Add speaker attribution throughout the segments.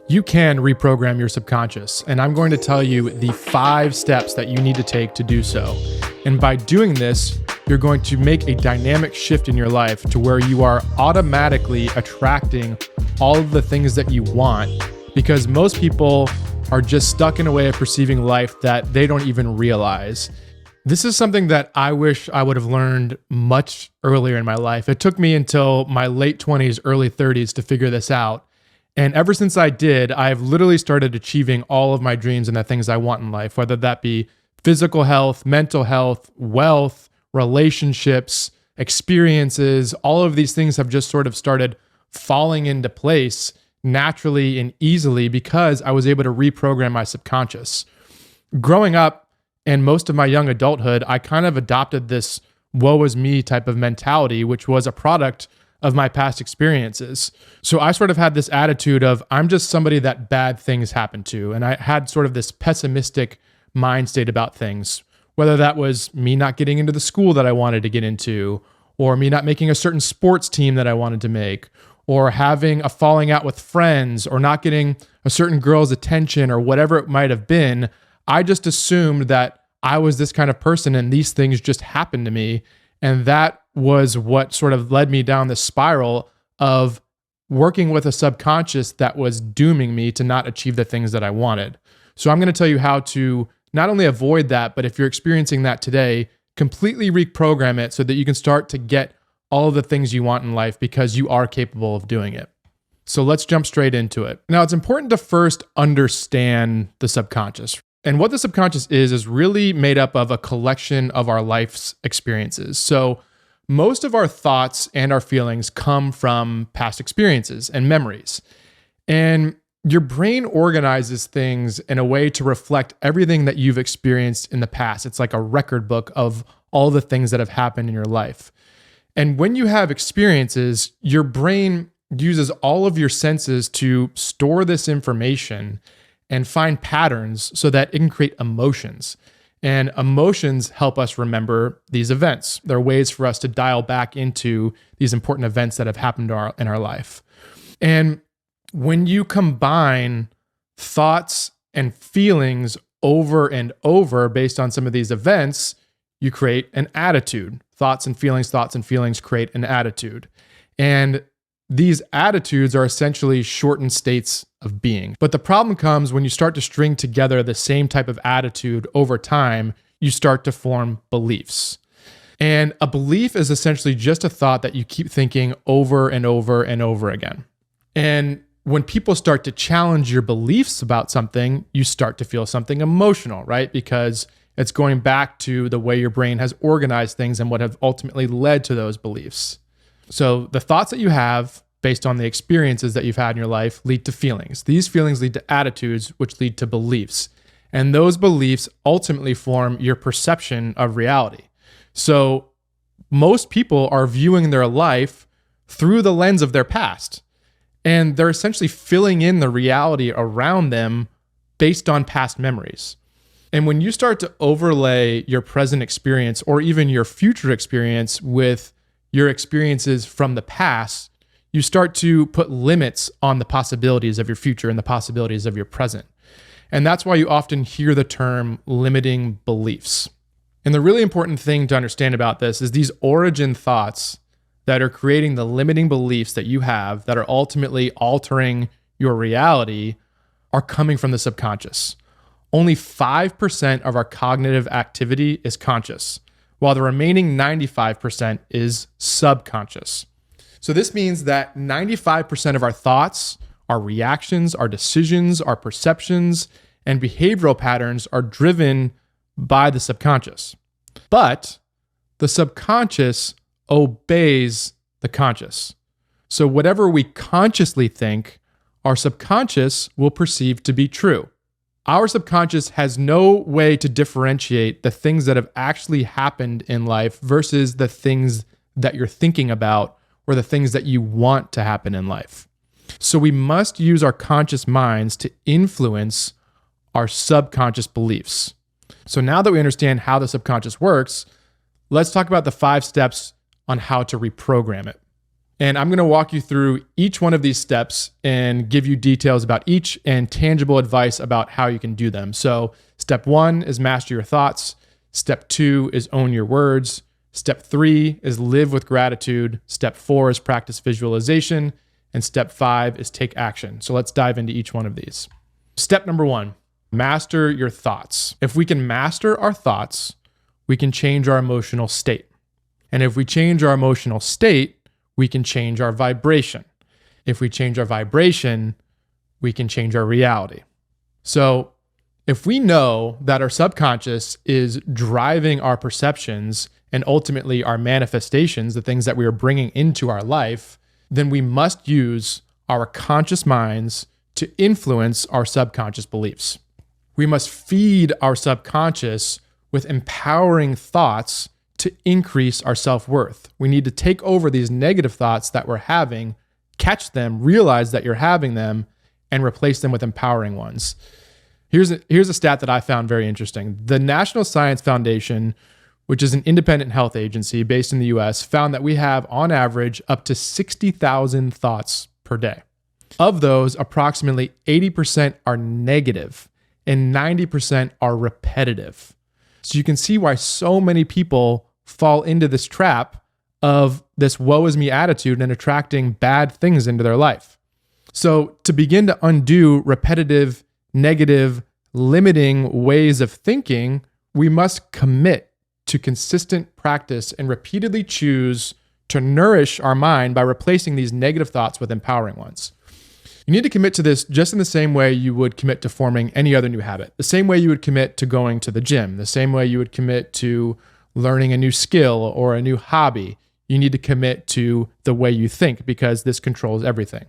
Speaker 1: You can reprogram your subconscious, and I'm going to tell you the 5 steps that you need to take to do so. And by doing this, you're going to make a dynamic shift in your life to where you are automatically attracting all of the things that you want, because most people are just stuck in a way of perceiving life that they don't even realize. This is something that I wish I would have learned much earlier in my life. It took me until my late 20s, early 30s to figure this out. And ever since I did, I've literally started achieving all of my dreams and the things I want in life, whether that be physical health, mental health, wealth, relationships, experiences. All of these things have just sort of started falling into place naturally and easily because I was able to reprogram my subconscious. Growing up and most of my young adulthood, I kind of adopted this woe is me type of mentality, which was a product of my past experiences. So I sort of had this attitude of, I'm just somebody that bad things happen to. And I had sort of this pessimistic mind state about things, whether that was me not getting into the school that I wanted to get into, or me not making a certain sports team that I wanted to make, or having a falling out with friends, or not getting a certain girl's attention, or whatever it might have been. I just assumed that I was this kind of person and these things just happened to me. And that was what sort of led me down this spiral of working with a subconscious that was dooming me to not achieve the things that I wanted. So I'm going to tell you how to not only avoid that, but if you're experiencing that today, completely reprogram it so that you can start to get all of the things you want in life because you are capable of doing it. So let's jump straight into it. Now, it's important to first understand the subconscious. And what the subconscious is really made up of a collection of our life's experiences. So most of our thoughts and our feelings come from past experiences and memories. And your brain organizes things in a way to reflect everything that you've experienced in the past. It's like a record book of all the things that have happened in your life. And when you have experiences, your brain uses all of your senses to store this information and find patterns so that it can create emotions. And emotions help us remember these events. They're ways for us to dial back into these important events that have happened in our life. And when you combine thoughts and feelings over and over based on some of these events, you create an attitude. Thoughts and feelings create an attitude. And these attitudes are essentially shortened states of being. But the problem comes when you start to string together the same type of attitude over time, you start to form beliefs. And a belief is essentially just a thought that you keep thinking over and over and over again. And when people start to challenge your beliefs about something, you start to feel something emotional, right? Because it's going back to the way your brain has organized things and what have ultimately led to those beliefs. So the thoughts that you have based on the experiences that you've had in your life lead to feelings. These feelings lead to attitudes, which lead to beliefs. And those beliefs ultimately form your perception of reality. So most people are viewing their life through the lens of their past. And they're essentially filling in the reality around them based on past memories. And when you start to overlay your present experience or even your future experience with your experiences from the past, you start to put limits on the possibilities of your future and the possibilities of your present. And that's why you often hear the term limiting beliefs. And the really important thing to understand about this is these origin thoughts that are creating the limiting beliefs that you have that are ultimately altering your reality are coming from the subconscious. Only 5% of our cognitive activity is conscious, while the remaining 95% is subconscious. So this means that 95% of our thoughts, our reactions, our decisions, our perceptions, and behavioral patterns are driven by the subconscious. But the subconscious obeys the conscious. So whatever we consciously think, our subconscious will perceive to be true. Our subconscious has no way to differentiate the things that have actually happened in life versus the things that you're thinking about or the things that you want to happen in life. So we must use our conscious minds to influence our subconscious beliefs. So now that we understand how the subconscious works, let's talk about the 5 steps on how to reprogram it. And I'm going to walk you through each one of these steps and give you details about each and tangible advice about how you can do them. So step 1 is master your thoughts. Step 2 is own your words. Step 3 is live with gratitude. Step 4 is practice visualization. And step 5 is take action. So let's dive into each one of these. Step number 1, master your thoughts. If we can master our thoughts, we can change our emotional state. And if we change our emotional state, we can change our vibration. If we change our vibration, we can change our reality. So if we know that our subconscious is driving our perceptions and ultimately our manifestations, the things that we are bringing into our life, then we must use our conscious minds to influence our subconscious beliefs. We must feed our subconscious with empowering thoughts to increase our self-worth. We need to take over these negative thoughts that we're having, catch them, realize that you're having them, and replace them with empowering ones. Here's a stat that I found very interesting. The National Science Foundation, which is an independent health agency based in the US, found that we have, on average, up to 60,000 thoughts per day. Of those, approximately 80% are negative and 90% are repetitive. So you can see why so many people fall into this trap of this woe is me attitude and attracting bad things into their life. So to begin to undo repetitive, negative, limiting ways of thinking, we must commit to consistent practice and repeatedly choose to nourish our mind by replacing these negative thoughts with empowering ones. You need to commit to this just in the same way you would commit to forming any other new habit, the same way you would commit to going to the gym, the same way you would commit to learning a new skill or a new hobby. You need to commit to the way you think because this controls everything.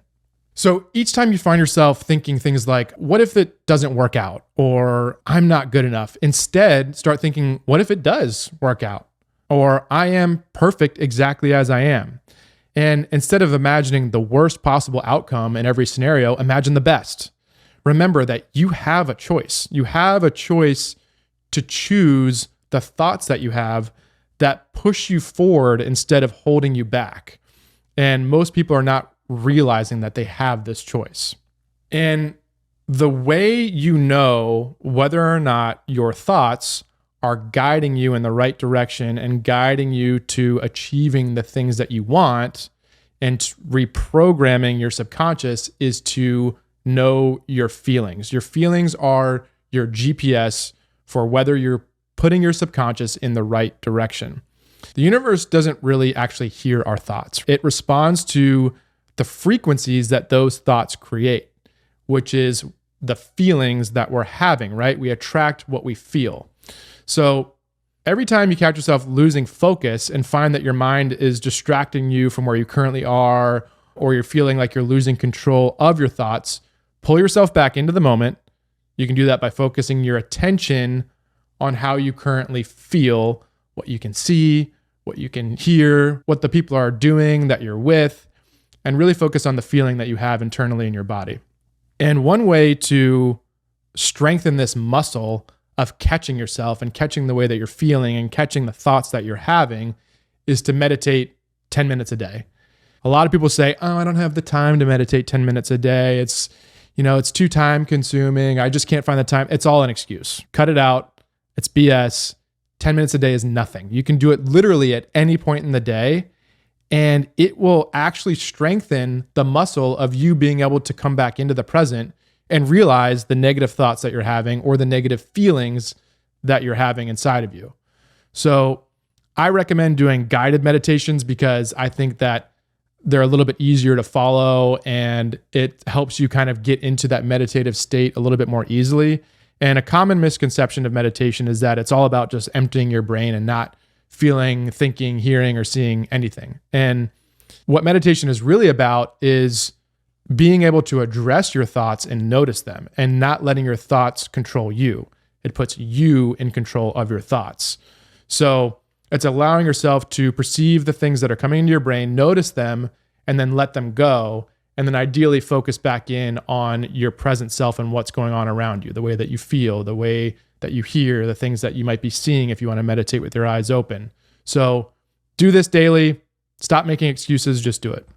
Speaker 1: So each time you find yourself thinking things like, what if it doesn't work out? Or I'm not good enough. Instead, start thinking, what if it does work out? Or I am perfect exactly as I am. And instead of imagining the worst possible outcome in every scenario, imagine the best. Remember that you have a choice. You have a choice to choose the thoughts that you have that push you forward instead of holding you back. And most people are not realizing that they have this choice. And the way you know whether or not your thoughts are guiding you in the right direction and guiding you to achieving the things that you want and reprogramming your subconscious is to know your feelings. Your feelings are your GPS for whether you're putting your subconscious in the right direction. The universe doesn't really actually hear our thoughts. It responds to the frequencies that those thoughts create, which is the feelings that we're having, right? We attract what we feel. So every time you catch yourself losing focus and find that your mind is distracting you from where you currently are, or you're feeling like you're losing control of your thoughts, pull yourself back into the moment. You can do that by focusing your attention on how you currently feel, what you can see, what you can hear, what the people are doing that you're with, and really focus on the feeling that you have internally in your body. And one way to strengthen this muscle of catching yourself and catching the way that you're feeling and catching the thoughts that you're having is to meditate 10 minutes a day. A lot of people say, oh, I don't have the time to meditate 10 minutes a day. It's too time consuming. I just can't find the time. It's all an excuse. Cut it out. It's BS. 10 minutes a day is nothing. You can do it literally at any point in the day, and it will actually strengthen the muscle of you being able to come back into the present and realize the negative thoughts that you're having or the negative feelings that you're having inside of you. So I recommend doing guided meditations because I think that they're a little bit easier to follow and it helps you kind of get into that meditative state a little bit more easily. And a common misconception of meditation is that it's all about just emptying your brain and not feeling, thinking, hearing, or seeing anything. And what meditation is really about is being able to address your thoughts and notice them and not letting your thoughts control you. It puts you in control of your thoughts. So it's allowing yourself to perceive the things that are coming into your brain, notice them, and then let them go. And then ideally focus back in on your present self and what's going on around you, the way that you feel, the way that you hear, the things that you might be seeing if you want to meditate with your eyes open. So do this daily. Stop making excuses. Just do it.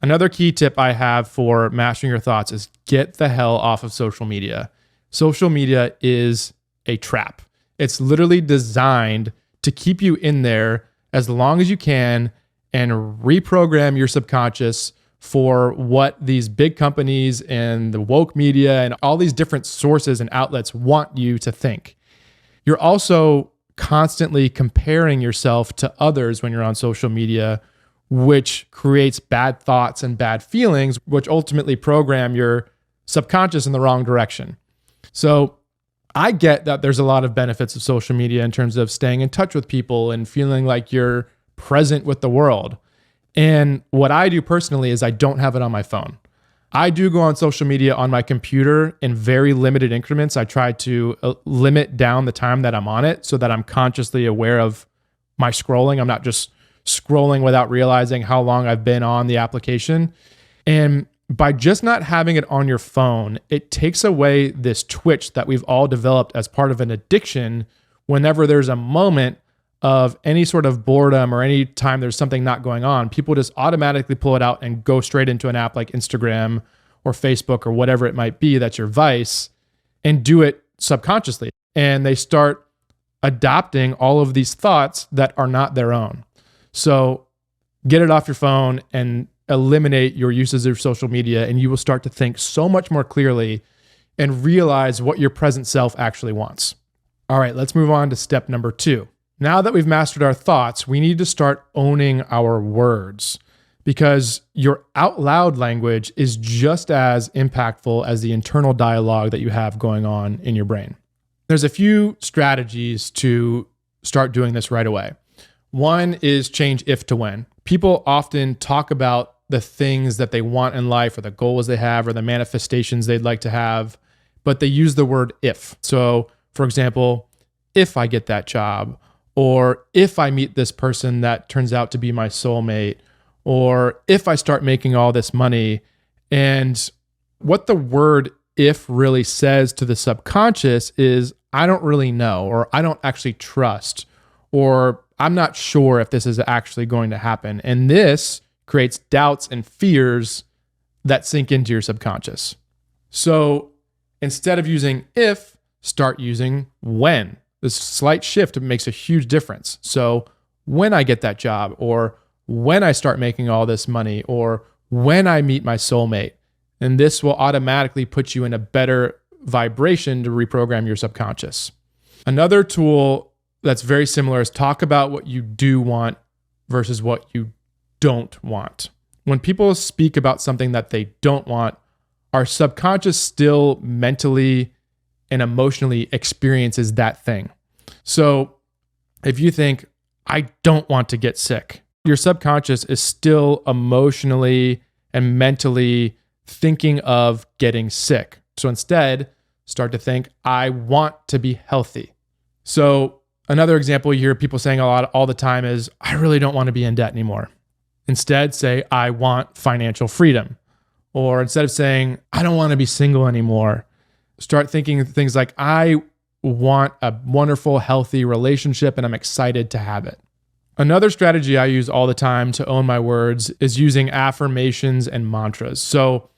Speaker 1: Another key tip I have for mastering your thoughts is get the hell off of social media. Social media is a trap. It's literally designed to keep you in there as long as you can and reprogram your subconscious for what these big companies and the woke media and all these different sources and outlets want you to think. You're also constantly comparing yourself to others when you're on social media, which creates bad thoughts and bad feelings, which ultimately program your subconscious in the wrong direction. So I get that there's a lot of benefits of social media in terms of staying in touch with people and feeling like you're present with the world. And what I do personally is I don't have it on my phone. I do go on social media on my computer in very limited increments. I try to limit down the time that I'm on it so that I'm consciously aware of my scrolling. I'm not just scrolling without realizing how long I've been on the application. And by just not having it on your phone, it takes away this twitch that we've all developed as part of an addiction. Whenever there's a moment of any sort of boredom or any time there's something not going on, people just automatically pull it out and go straight into an app like Instagram or Facebook or whatever it might be that's your vice and do it subconsciously. And they start adopting all of these thoughts that are not their own. So get it off your phone and eliminate your uses of social media, and you will start to think so much more clearly and realize what your present self actually wants. All right, let's move on to step number 2. Now that we've mastered our thoughts, we need to start owning our words, because your out loud language is just as impactful as the internal dialogue that you have going on in your brain. There's a few strategies to start doing this right away. One is change if to when. People often talk about the things that they want in life or the goals they have or the manifestations they'd like to have, but they use the word if. So, for example, if I get that job, or if I meet this person that turns out to be my soulmate, or if I start making all this money. And what the word if really says to the subconscious is, I don't really know, or I don't actually trust, or I'm not sure if this is actually going to happen. And this creates doubts and fears that sink into your subconscious. So instead of using if, start using when. This slight shift makes a huge difference. So when I get that job, or when I start making all this money, or when I meet my soulmate, and this will automatically put you in a better vibration to reprogram your subconscious. Another tool that's very similar is talk about what you do want versus what you don't want. When people speak about something that they don't want, our subconscious still mentally and emotionally experiences that thing. So if you think, I don't want to get sick, your subconscious is still emotionally and mentally thinking of getting sick. So instead, start to think, I want to be healthy. So another example you hear people saying all the time is, I really don't want to be in debt anymore. Instead, say, I want financial freedom. Or instead of saying, I don't want to be single anymore, start thinking things like, I want a wonderful, healthy relationship and I'm excited to have it. Another strategy I use all the time to own my words is using affirmations and mantras. So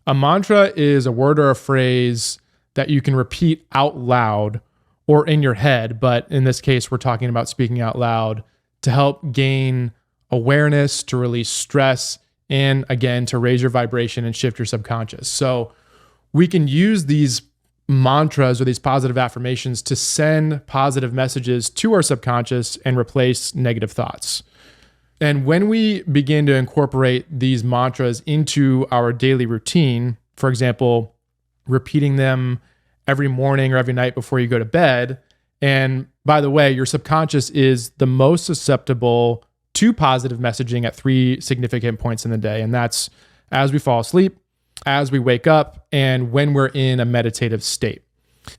Speaker 1: a mantra is a word or a phrase that you can repeat out loud or in your head, but in this case, we're talking about speaking out loud to help gain awareness, to release stress, and again, to raise your vibration and shift your subconscious. So we can use these mantras or these positive affirmations to send positive messages to our subconscious and replace negative thoughts. And when we begin to incorporate these mantras into our daily routine, for example, repeating them every morning or every night before you go to bed. And by the way, your subconscious is the most susceptible to positive messaging at 3 significant points in the day. And that's as we fall asleep, as we wake up, and when we're in a meditative state.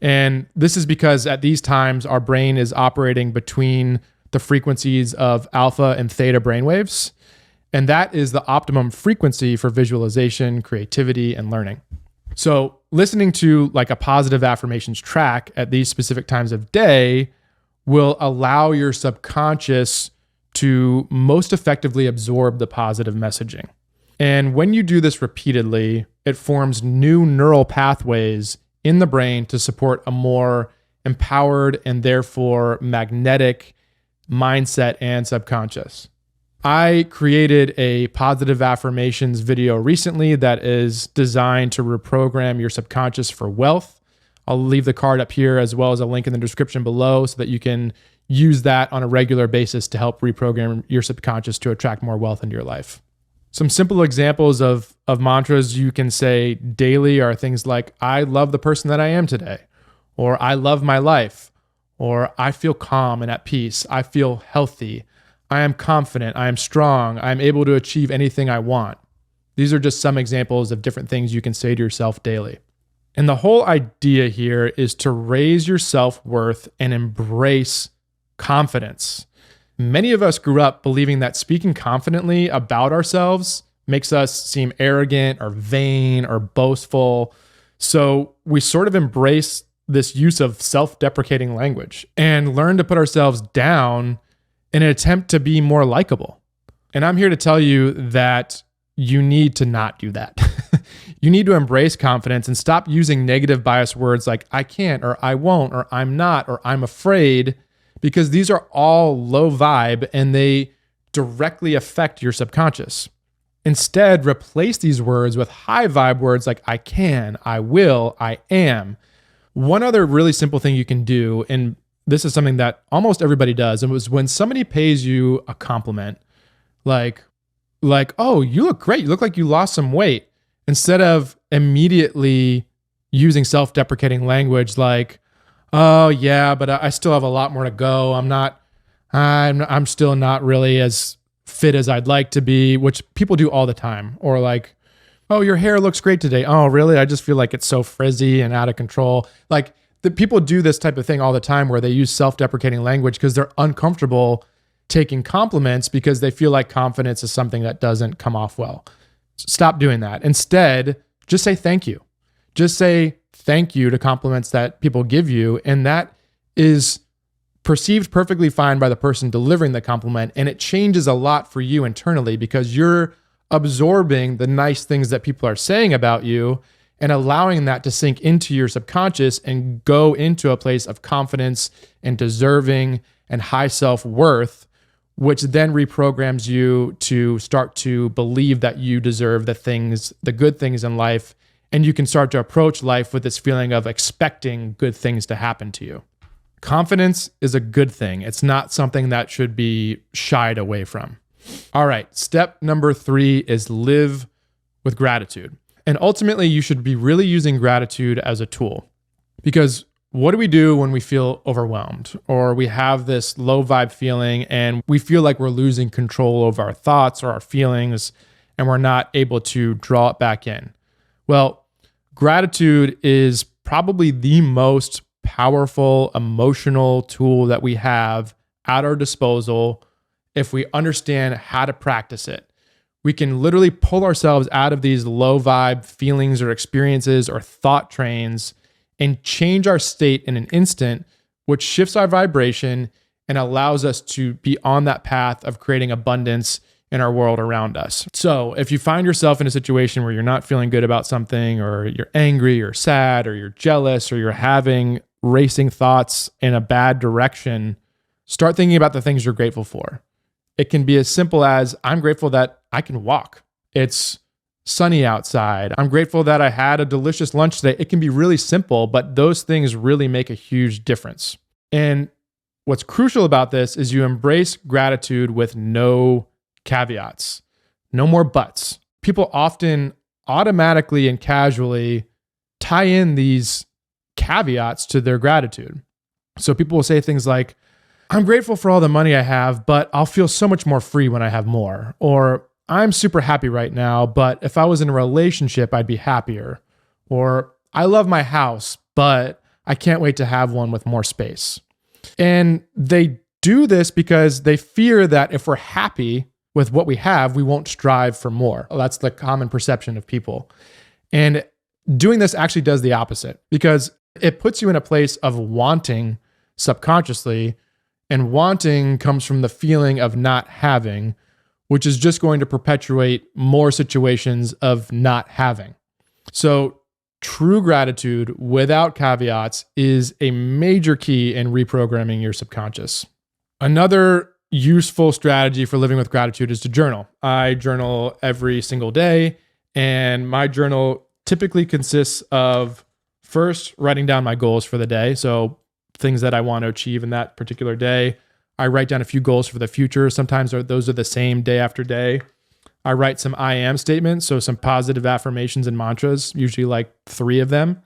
Speaker 1: And this is because at these times, our brain is operating between the frequencies of alpha and theta brainwaves. And that is the optimum frequency for visualization, creativity, and learning. So listening to like a positive affirmations track at these specific times of day will allow your subconscious to most effectively absorb the positive messaging. And when you do this repeatedly, it forms new neural pathways in the brain to support a more empowered and therefore magnetic mindset and subconscious. I created a positive affirmations video recently that is designed to reprogram your subconscious for wealth. I'll leave the card up here as well as a link in the description below so that you can use that on a regular basis to help reprogram your subconscious to attract more wealth into your life. Some simple examples of mantras you can say daily are things like, I love the person that I am today, or I love my life, or I feel calm and at peace. I feel healthy. I am confident. I am strong. I am able to achieve anything I want. These are just some examples of different things you can say to yourself daily. And the whole idea here is to raise your self-worth and embrace confidence. Many of us grew up believing that speaking confidently about ourselves makes us seem arrogant or vain or boastful. So we sort of embrace this use of self-deprecating language and learn to put ourselves down in an attempt to be more likable. And I'm here to tell you that you need to not do that. You need to embrace confidence and stop using negative bias words like I can't or I won't or I'm not or I'm afraid, because these are all low vibe and they directly affect your subconscious. Instead, replace these words with high vibe words like I can, I will, I am. One other really simple thing you can do, and this is something that almost everybody does, and was when somebody pays you a compliment, like, oh, you look great. You look like you lost some weight. Instead of immediately using self-deprecating language like, oh yeah, but I still have a lot more to go. I'm still not really as fit as I'd like to be, which people do all the time. Or like, oh, your hair looks great today. Oh, really? I just feel like it's so frizzy and out of control. Like the people do this type of thing all the time where they use self-deprecating language because they're uncomfortable taking compliments because they feel like confidence is something that doesn't come off well. Stop doing that. Instead, just say thank you. Just say thank you to compliments that people give you. And that is perceived perfectly fine by the person delivering the compliment. And it changes a lot for you internally because you're absorbing the nice things that people are saying about you and allowing that to sink into your subconscious and go into a place of confidence and deserving and high self-worth, which then reprograms you to start to believe that you deserve the good things in life. And you can start to approach life with this feeling of expecting good things to happen to you. Confidence is a good thing. It's not something that should be shied away from. All right, step number 3 is live with gratitude. And ultimately, you should be really using gratitude as a tool, because what do we do when we feel overwhelmed or we have this low vibe feeling and we feel like we're losing control over our thoughts or our feelings and we're not able to draw it back in? Well, gratitude is probably the most powerful emotional tool that we have at our disposal if we understand how to practice it. We can literally pull ourselves out of these low vibe feelings or experiences or thought trains and change our state in an instant, which shifts our vibration and allows us to be on that path of creating abundance in our world around us. So if you find yourself in a situation where you're not feeling good about something, or you're angry or sad or you're jealous or you're having racing thoughts in a bad direction, start thinking about the things you're grateful for. It can be as simple as, I'm grateful that I can walk. It's sunny outside. I'm grateful that I had a delicious lunch today. It can be really simple, but those things really make a huge difference. And what's crucial about this is you embrace gratitude with no caveats, no more buts. People often automatically and casually tie in these caveats to their gratitude. So people will say things like, I'm grateful for all the money I have, but I'll feel so much more free when I have more. Or I'm super happy right now, but if I was in a relationship, I'd be happier. Or I love my house, but I can't wait to have one with more space. And they do this because they fear that if we're happy with what we have, we won't strive for more. That's the common perception of people. And doing this actually does the opposite, because it puts you in a place of wanting subconsciously, and wanting comes from the feeling of not having, which is just going to perpetuate more situations of not having. So true gratitude without caveats is a major key in reprogramming your subconscious. Another useful strategy for living with gratitude is to journal. I journal every single day, and my journal typically consists of first writing down my goals for the day. So things that I want to achieve in that particular day. I write down a few goals for the future. Sometimes those are the same day after day. I write some I am statements, so some positive affirmations and mantras, usually like 3 of them.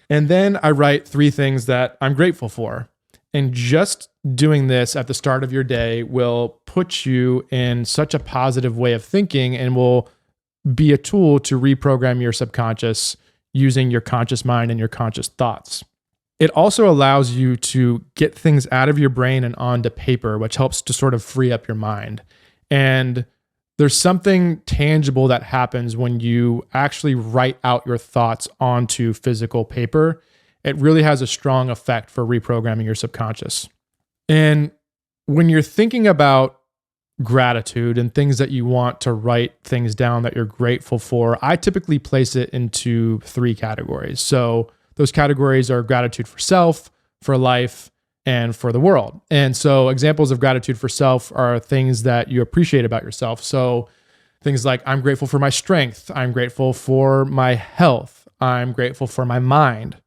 Speaker 1: And then I write 3 things that I'm grateful for. And just doing this at the start of your day will put you in such a positive way of thinking and will be a tool to reprogram your subconscious using your conscious mind and your conscious thoughts. It also allows you to get things out of your brain and onto paper, which helps to sort of free up your mind. And there's something tangible that happens when you actually write out your thoughts onto physical paper. It really has a strong effect for reprogramming your subconscious. And when you're thinking about gratitude and things that you want to write things down that you're grateful for, I typically place it into 3 categories. So those categories are gratitude for self, for life, and for the world. And so examples of gratitude for self are things that you appreciate about yourself. So things like, I'm grateful for my strength. I'm grateful for my health. I'm grateful for my mind.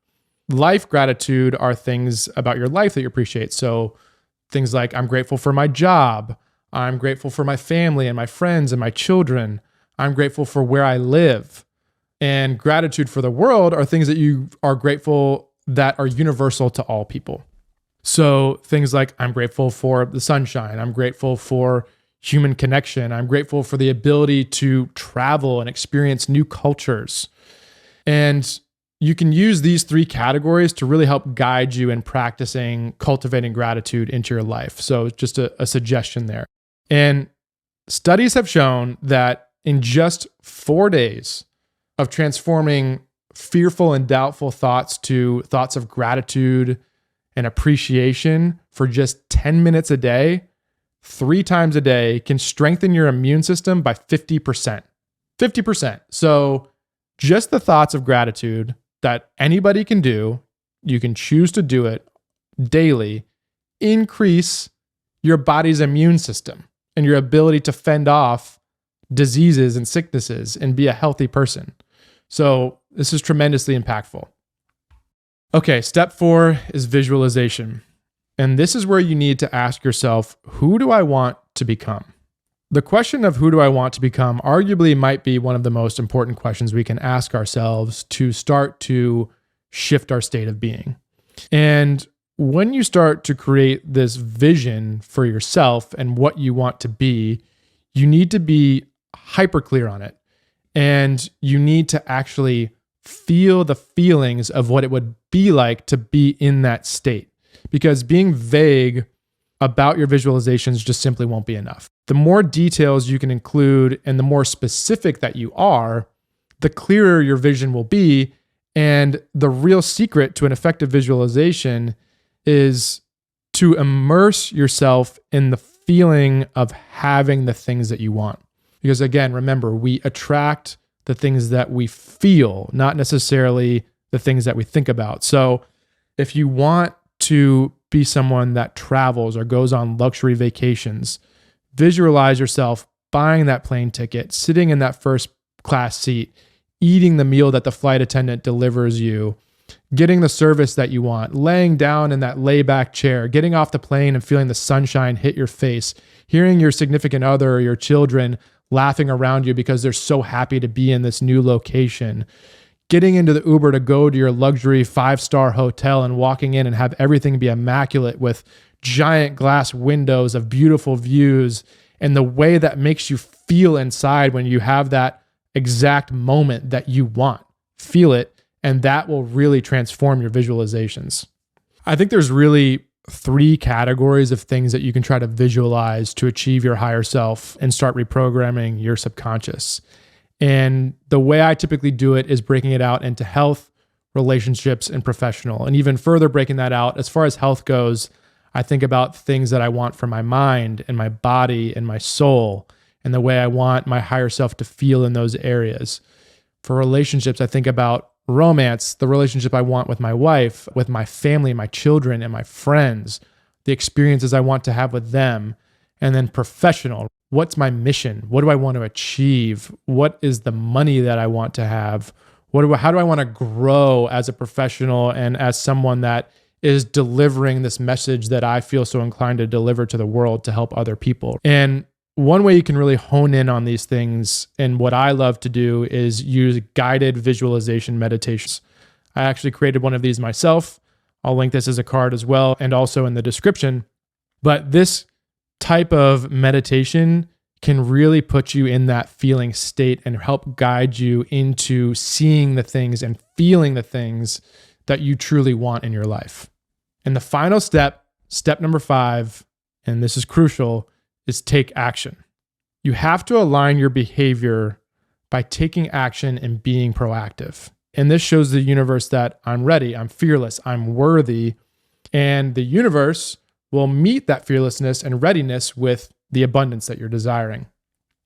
Speaker 1: Life gratitude are things about your life that you appreciate. So things like, I'm grateful for my job. I'm grateful for my family and my friends and my children. I'm grateful for where I live. And gratitude for the world are things that you are grateful that are universal to all people. So things like, I'm grateful for the sunshine. I'm grateful for human connection. I'm grateful for the ability to travel and experience new cultures. And you can use these 3 categories to really help guide you in practicing cultivating gratitude into your life. So just a suggestion there. And studies have shown that in just 4 days of transforming fearful and doubtful thoughts to thoughts of gratitude and appreciation for just 10 minutes a day, 3 times a day, can strengthen your immune system by 50%. 50%. So just the thoughts of gratitude that anybody can do, you can choose to do it daily, increase your body's immune system and your ability to fend off diseases and sicknesses and be a healthy person. So this is tremendously impactful. Okay, step 4 is visualization. And this is where you need to ask yourself, who do I want to become? The question of who do I want to become arguably might be one of the most important questions we can ask ourselves to start to shift our state of being. And when you start to create this vision for yourself and what you want to be, you need to be hyper clear on it. And you need to actually feel the feelings of what it would be like to be in that state. Because being vague about your visualizations just simply won't be enough. The more details you can include and the more specific that you are, the clearer your vision will be. And the real secret to an effective visualization is to immerse yourself in the feeling of having the things that you want. Because again, remember, we attract the things that we feel, not necessarily the things that we think about. So if you want to be someone that travels or goes on luxury vacations, visualize yourself buying that plane ticket, sitting in that first class seat, eating the meal that the flight attendant delivers you, getting the service that you want, laying down in that layback chair, getting off the plane and feeling the sunshine hit your face, hearing your significant other or your children laughing around you because they're so happy to be in this new location, getting into the Uber to go to your luxury 5-star hotel and walking in and have everything be immaculate with giant glass windows of beautiful views, and the way that makes you feel inside when you have that exact moment that you want. Feel it, and that will really transform your visualizations. I think there's really 3 categories of things that you can try to visualize to achieve your higher self and start reprogramming your subconscious. And the way I typically do it is breaking it out into health, relationships, and professional. And even further breaking that out, as far as health goes, I think about things that I want for my mind and my body and my soul. and the way I want my higher self to feel in those areas. For relationships, I think about romance, the relationship I want with my wife, with my family, my children, and my friends, the experiences I want to have with them. And then professional, what's my mission? What do I want to achieve? What is the money that I want to have? How do I want to grow as a professional and as someone that is delivering this message that I feel so inclined to deliver to the world to help other people? And one way you can really hone in on these things, and what I love to do, is use guided visualization meditations. I actually created one of these myself. I'll link this as a card as well, and also in the description. But this type of meditation can really put you in that feeling state and help guide you into seeing the things and feeling the things that you truly want in your life. And the final step, step number 5, and this is crucial, is take action. You have to align your behavior by taking action and being proactive. And this shows the universe that I'm ready, I'm fearless, I'm worthy. And the universe will meet that fearlessness and readiness with the abundance that you're desiring.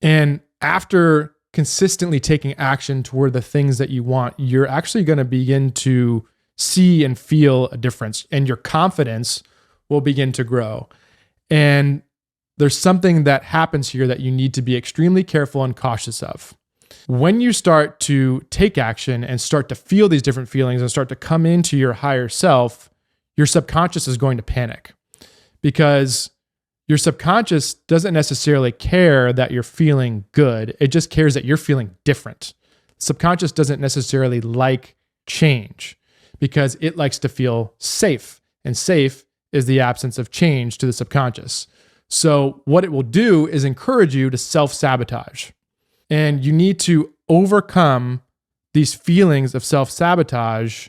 Speaker 1: And after consistently taking action toward the things that you want, you're actually going to begin to see and feel a difference, and your confidence will begin to grow. And there's something that happens here that you need to be extremely careful and cautious of. When you start to take action and start to feel these different feelings and start to come into your higher self, your subconscious is going to panic, because your subconscious doesn't necessarily care that you're feeling good. It just cares that you're feeling different. Subconscious doesn't necessarily like change because it likes to feel safe, and safe is the absence of change to the subconscious. So what it will do is encourage you to self-sabotage. And you need to overcome these feelings of self-sabotage,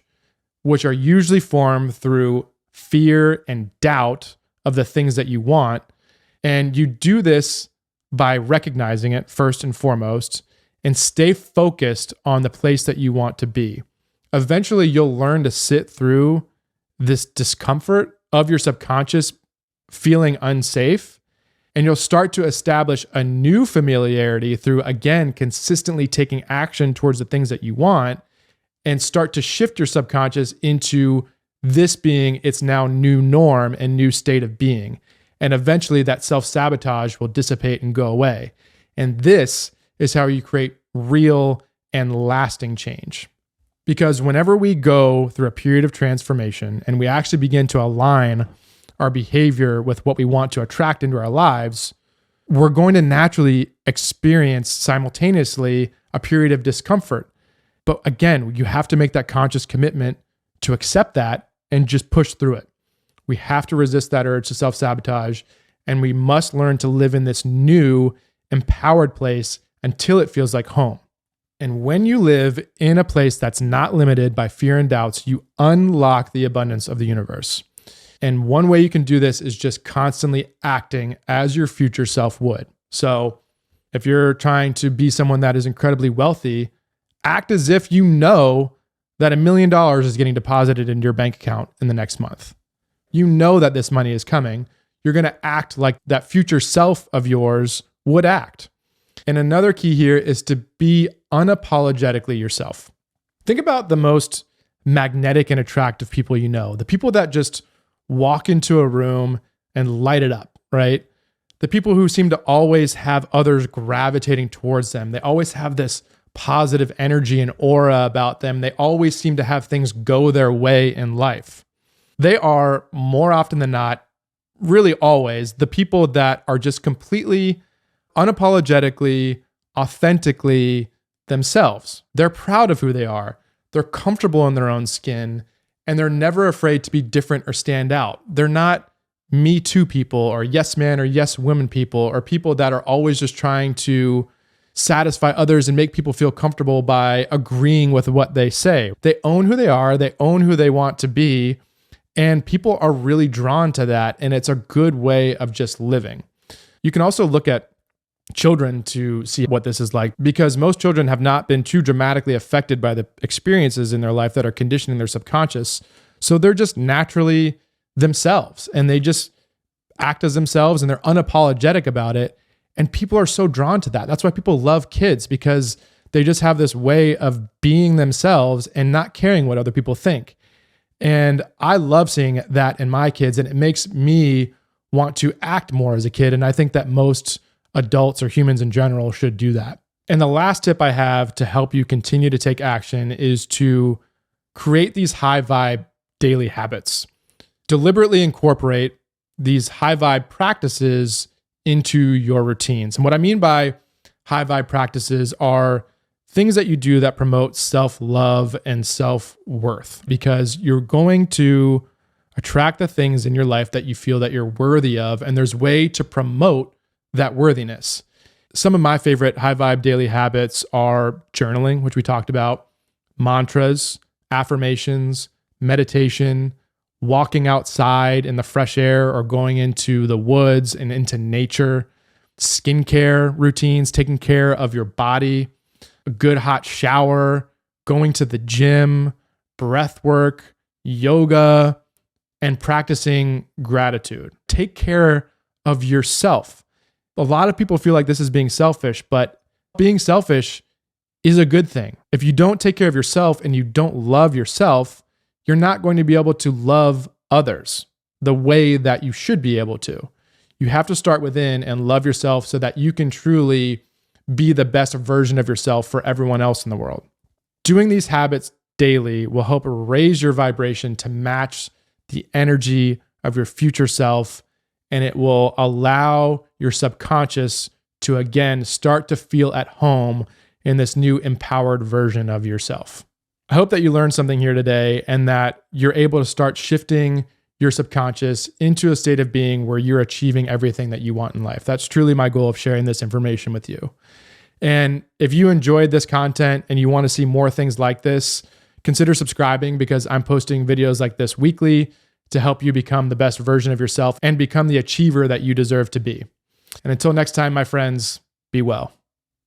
Speaker 1: which are usually formed through fear and doubt of the things that you want. And you do this by recognizing it first and foremost, and stay focused on the place that you want to be. Eventually, you'll learn to sit through this discomfort of your subconscious feeling unsafe, and you'll start to establish a new familiarity through, again, consistently taking action towards the things that you want, and start to shift your subconscious into this being its now new norm and new state of being. And eventually that self-sabotage will dissipate and go away. And this is how you create real and lasting change. Because whenever we go through a period of transformation and we actually begin to align our behavior with what we want to attract into our lives, we're going to naturally experience simultaneously a period of discomfort. But again, you have to make that conscious commitment to accept that and just push through it. We have to resist that urge to self-sabotage, and we must learn to live in this new, empowered place until it feels like home. And when you live in a place that's not limited by fear and doubts, you unlock the abundance of the universe. And one way you can do this is just constantly acting as your future self would. So if you're trying to be someone that is incredibly wealthy, act as if you know that $1 million is getting deposited into your bank account in the next month. You know that this money is coming. You're going to act like that future self of yours would act. And another key here is to be unapologetically yourself. Think about the most magnetic and attractive people you know, the people that just walk into a room and light it up, right? The people who seem to always have others gravitating towards them. They always have this positive energy and aura about them. They always seem to have things go their way in life. They are, more often than not, really always, the people that are just completely, unapologetically, authentically themselves. They're proud of who they are. They're comfortable in their own skin, and they're never afraid to be different or stand out. They're not Me Too people or yes man or yes women people, or people that are always just trying to satisfy others and make people feel comfortable by agreeing with what they say. They own who they are, they own who they want to be, and people are really drawn to that, and it's a good way of just living. You can also look at children to see what this is like, because most children have not been too dramatically affected by the experiences in their life that are conditioning their subconscious. So they're just naturally themselves, and they just act as themselves, and they're unapologetic about it. And people are so drawn to that. That's why people love kids, because they just have this way of being themselves and not caring what other people think. And I love seeing that in my kids, and it makes me want to act more as a kid. And I think that most adults or humans in general should do that. And the last tip I have to help you continue to take action is to create these high vibe daily habits. Deliberately incorporate these high vibe practices into your routines. And what I mean by high vibe practices are things that you do that promote self-love and self-worth, because you're going to attract the things in your life that you feel that you're worthy of. And there's a way to promote that worthiness. Some of my favorite high vibe daily habits are journaling, which we talked about, mantras, affirmations, meditation, walking outside in the fresh air or going into the woods and into nature, skincare routines, taking care of your body, a good hot shower, going to the gym, breath work, yoga, and practicing gratitude. Take care of yourself. A lot of people feel like this is being selfish, but being selfish is a good thing. If you don't take care of yourself and you don't love yourself, you're not going to be able to love others the way that you should be able to. You have to start within and love yourself so that you can truly be the best version of yourself for everyone else in the world. Doing these habits daily will help raise your vibration to match the energy of your future self, and it will allow your subconscious to again start to feel at home in this new empowered version of yourself. I hope that you learned something here today and that you're able to start shifting your subconscious into a state of being where you're achieving everything that you want in life. That's truly my goal of sharing this information with you. And if you enjoyed this content and you want to see more things like this, consider subscribing, because I'm posting videos like this weekly to help you become the best version of yourself and become the achiever that you deserve to be. And until next time, my friends, be well.